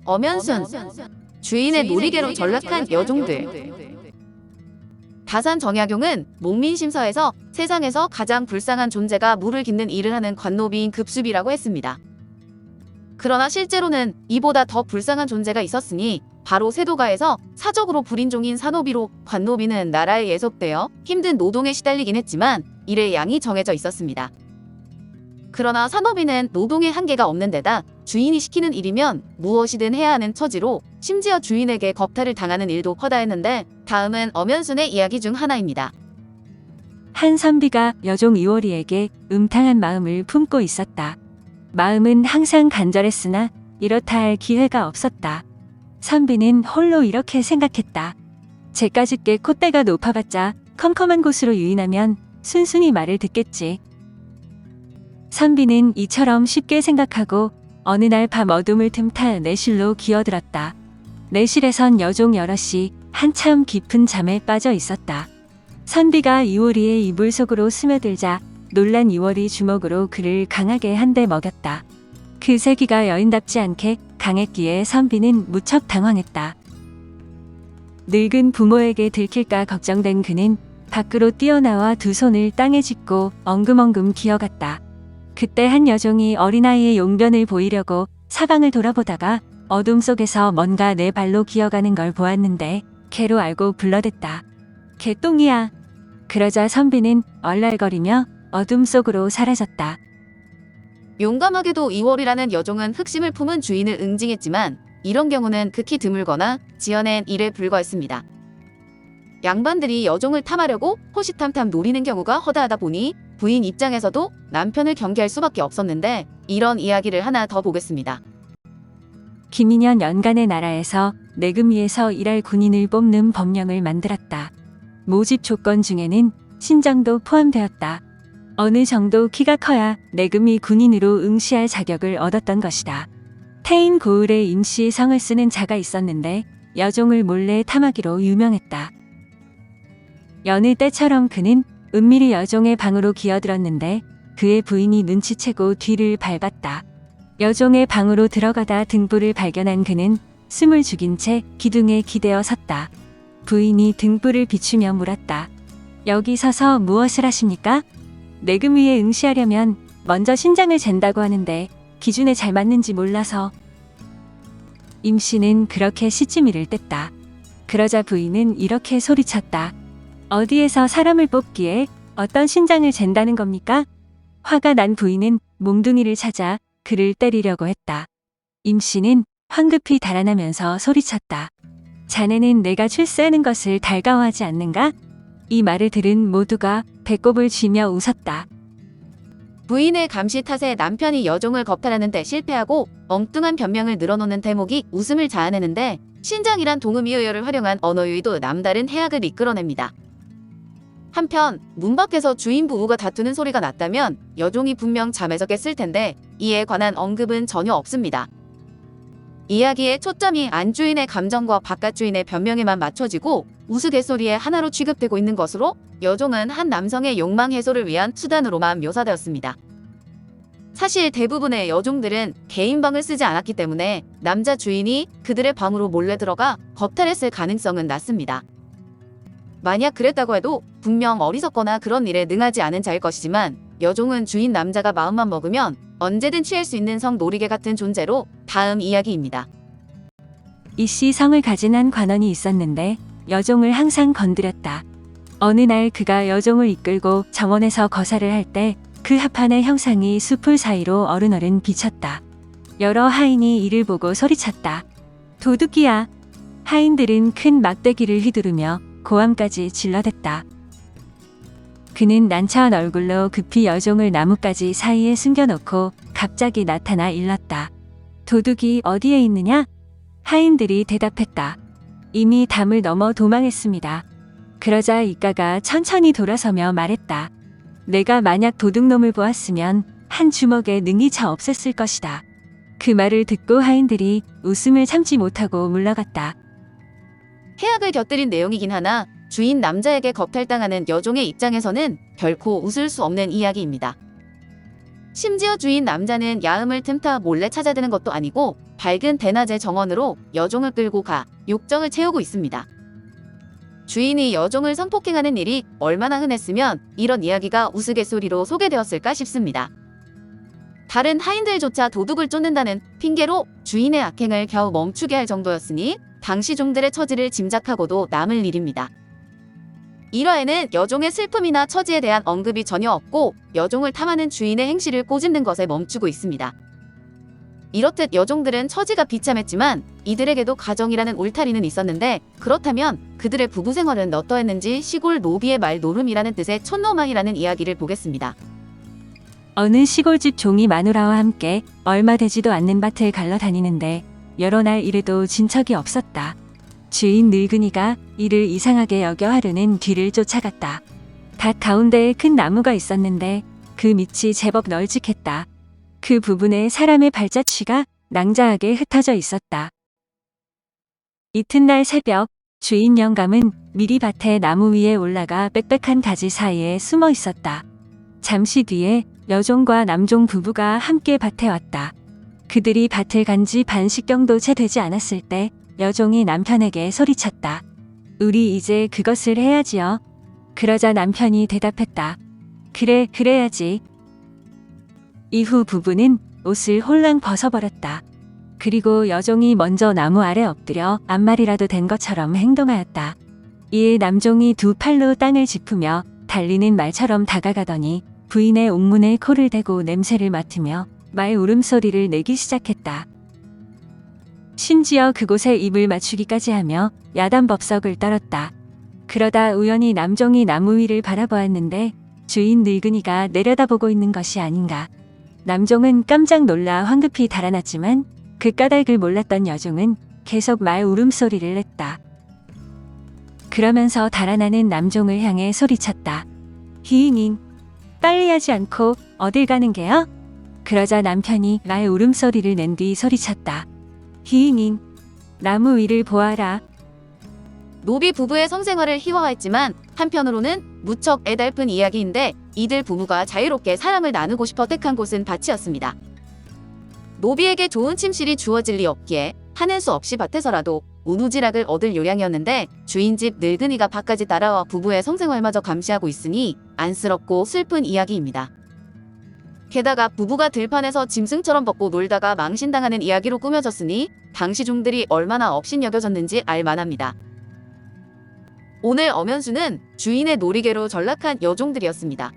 엄연순, 주인의 놀이개로 전락한 여종들. 다산 정약용은 목민심서에서 세상에서 가장 불쌍한 존재가 물을 깃는 일을 하는 관노비인 급수비라고 했습니다. 그러나 실제로는 이보다 더 불쌍한 존재가 있었으니 바로 세도가에서 사적으로 불인종인 산노비로 관노비는 나라에 예속되어 힘든 노동에 시달리긴 했지만 일의 양이 정해져 있었습니다. 그러나 산노비는 노동의 한계가 없는 데다 주인이 시키는 일이면 무엇이든 해야 하는 처지로 심지어 주인에게 겁탈을 당하는 일도 허다했는데, 다음은 엄연순의 이야기 중 하나입니다. 한 선비가 여종 이월이에게 음탕한 마음을 품고 있었다. 마음은 항상 간절했으나 이렇다 할 기회가 없었다. 선비는 홀로 이렇게 생각했다. 제까짓게 콧대가 높아봤자 컴컴한 곳으로 유인하면 순순히 말을 듣겠지. 선비는 이처럼 쉽게 생각하고 어느 날 밤 어둠을 틈타 내실로 기어들었다. 내실에선 여종 여럿이 한참 깊은 잠에 빠져 있었다. 선비가 이월이의 이불 속으로 스며들자 놀란 이월이 주먹으로 그를 강하게 한 대 먹였다. 그 세기가 여인답지 않게 강했기에 선비는 무척 당황했다. 늙은 부모에게 들킬까 걱정된 그는 밖으로 뛰어나와 두 손을 땅에 짚고 엉금엉금 기어갔다. 그때 한 여종이 어린아이의 용변을 보이려고 사방을 돌아보다가 어둠 속에서 뭔가 내 발로 기어가는 걸 보았는데 개로 알고 불러댔다. 개똥이야. 그러자 선비는 얼랄거리며 어둠 속으로 사라졌다. 용감하게도 이월이라는 여종은 흑심을 품은 주인을 응징했지만 이런 경우는 극히 드물거나 지어낸 일에 불과했습니다. 양반들이 여종을 탐하려고 호시탐탐 노리는 경우가 허다하다 보니 부인 입장에서도 남편을 경계할 수밖에 없었는데, 이런 이야기를 하나 더 보겠습니다. 김인현 연간의 나라에서 내금위에서 일할 군인을 뽑는 법령을 만들었다. 모집 조건 중에는 신장도 포함되었다. 어느 정도 키가 커야 내금위 군인으로 응시할 자격을 얻었던 것이다. 태인 고을에 임시의 성을 쓰는 자가 있었는데 여종을 몰래 탐하기로 유명했다. 여느 때처럼 그는 은밀히 여종의 방으로 기어들었는데 그의 부인이 눈치채고 뒤를 밟았다. 여종의 방으로 들어가다 등불을 발견한 그는 숨을 죽인 채 기둥에 기대어 섰다. 부인이 등불을 비추며 물었다. 여기 서서 무엇을 하십니까? 내금위에 응시하려면 먼저 신장을 잰다고 하는데 기준에 잘 맞는지 몰라서. 임씨는 그렇게 시치미를 뗐다. 그러자 부인은 이렇게 소리쳤다. 어디에서 사람을 뽑기에 어떤 신장을 잰다는 겁니까? 화가 난 부인은 몽둥이를 찾아 그를 때리려고 했다. 임씨는 황급히 달아나면서 소리쳤다. 자네는 내가 출세하는 것을 달가워하지 않는가? 이 말을 들은 모두가 배꼽을 쥐며 웃었다. 부인의 감시 탓에 남편이 여종을 겁탈하는 데 실패하고 엉뚱한 변명을 늘어놓는 대목이 웃음을 자아내는데, 신장이란 동음이어를 활용한 언어유희도 남다른 해악을 이끌어냅니다. 한편 문 밖에서 주인 부부가 다투는 소리가 났다면 여종이 분명 잠에서 깼을 텐데 이에 관한 언급은 전혀 없습니다. 이야기의 초점이 안주인의 감정과 바깥 주인의 변명에만 맞춰지고 우스갯소리의 하나로 취급되고 있는 것으로 여종은 한 남성의 욕망 해소를 위한 수단으로만 묘사되었습니다. 사실 대부분의 여종들은 개인 방을 쓰지 않았기 때문에 남자 주인이 그들의 방으로 몰래 들어가 겁탈했을 가능성은 낮습니다. 만약 그랬다고 해도 분명 어리석거나 그런 일에 능하지 않은 자일 것이지만, 여종은 주인 남자가 마음만 먹으면 언제든 취할 수 있는 성 놀이개 같은 존재로 다음 이야기입니다. 이씨 성을 가진 한 관원이 있었는데 여종을 항상 건드렸다. 어느 날 그가 여종을 이끌고 정원에서 거사를 할 때 그 합판의 형상이 숲풀 사이로 어른어른 비쳤다. 여러 하인이 이를 보고 소리쳤다. 도둑이야. 하인들은 큰 막대기를 휘두르며 고함까지 질러댔다. 그는 난처한 얼굴로 급히 여종을 나뭇가지 사이에 숨겨놓고 갑자기 나타나 일렀다. 도둑이 어디에 있느냐? 하인들이 대답했다. 이미 담을 넘어 도망했습니다. 그러자 이가가 천천히 돌아서며 말했다. 내가 만약 도둑놈을 보았으면 한 주먹에 능히 차 없앴을 것이다. 그 말을 듣고 하인들이 웃음을 참지 못하고 물러갔다. 해악을 곁들인 내용이긴 하나 주인 남자에게 겁탈당하는 여종의 입장에서는 결코 웃을 수 없는 이야기입니다. 심지어 주인 남자는 야음을 틈타 몰래 찾아드는 것도 아니고 밝은 대낮의 정원으로 여종을 끌고 가 욕정을 채우고 있습니다. 주인이 여종을 성폭행하는 일이 얼마나 흔했으면 이런 이야기가 우스갯소리로 소개되었을까 싶습니다. 다른 하인들조차 도둑을 쫓는다는 핑계로 주인의 악행을 겨우 멈추게 할 정도였으니 당시 종들의 처지를 짐작하고도 남을 일입니다. 일화에는 여종의 슬픔이나 처지에 대한 언급이 전혀 없고 여종을 탐하는 주인의 행실을 꼬집는 것에 멈추고 있습니다. 이렇듯 여종들은 처지가 비참했지만 이들에게도 가정이라는 울타리는 있었는데, 그렇다면 그들의 부부 생활은 어떠했는지 시골 노비의 말 노름이라는 뜻의 촌노망이라는 이야기를 보겠습니다. 어느 시골집 종이 마누라와 함께 얼마 되지도 않는 밭을 갈러 다니는데 여러 날 이래도 진척이 없었다. 주인 늙은이가 이를 이상하게 여겨 하루는 뒤를 쫓아갔다. 밭 가운데에 큰 나무가 있었는데 그 밑이 제법 널찍했다. 그 부분에 사람의 발자취가 낭자하게 흩어져 있었다. 이튿날 새벽, 주인 영감은 미리 밭의 나무 위에 올라가 빽빽한 가지 사이에 숨어 있었다. 잠시 뒤에 여종과 남종 부부가 함께 밭에 왔다. 그들이 밭을 간 지 반씩경도 채 되지 않았을 때 여종이 남편에게 소리쳤다. 우리 이제 그것을 해야지요. 그러자 남편이 대답했다. 그래, 그래야지. 이후 부부는 옷을 홀랑 벗어버렸다. 그리고 여종이 먼저 나무 아래 엎드려 아무 말이라도 된 것처럼 행동하였다. 이에 남종이 두 팔로 땅을 짚으며 달리는 말처럼 다가가더니 부인의 옥문에 코를 대고 냄새를 맡으며 말 울음소리를 내기 시작했다. 심지어 그곳에 입을 맞추기까지 하며 야단법석을 떨었다. 그러다 우연히 남종이 나무 위를 바라보았는데 주인 늙은이가 내려다보고 있는 것이 아닌가. 남종은 깜짝 놀라 황급히 달아났지만 그 까닭을 몰랐던 여종은 계속 말 울음소리를 냈다. 그러면서 달아나는 남종을 향해 소리쳤다. 희잉잉, 빨리 하지 않고 어딜 가는 게요? 그러자 남편이 말 울음소리를 낸 뒤 소리쳤다. 희잉잉, 나무 위를 보아라. 노비 부부의 성생활을 희화화했지만 한편으로는 무척 애달픈 이야기인데, 이들 부부가 자유롭게 사랑을 나누고 싶어 택한 곳은 밭이었습니다. 노비에게 좋은 침실이 주어질 리 없기에 하는 수 없이 밭에서라도 우누지락을 얻을 요량이었는데, 주인집 늙은이가 밭까지 따라와 부부의 성생활마저 감시하고 있으니 안쓰럽고 슬픈 이야기입니다. 게다가 부부가 들판에서 짐승처럼 벗고 놀다가 망신당하는 이야기로 꾸며졌으니 당시 종들이 얼마나 업신여겨졌는지 알만합니다. 오늘 엄연수는 주인의 놀이개로 전락한 여종들이었습니다.